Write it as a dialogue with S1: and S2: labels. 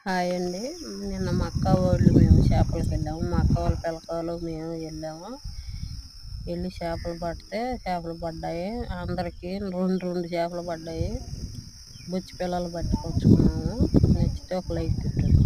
S1: Hi అండి. నిన్న మా అక్క వాళ్ళు మేము చేపలకి వెళ్ళాము. మా అక్క వాళ్ళ పిల్లకాయలు మేము వెళ్ళాము. వెళ్ళి చేపలు పడితే చేపలు పడ్డాయి. అందరికి రెండు రెండు చేపలు పడ్డాయి. బొచ్చి పిల్లలు పట్టుకొచ్చుకున్నాము. నచ్చితే ఒక లైక్ పెట్టండి.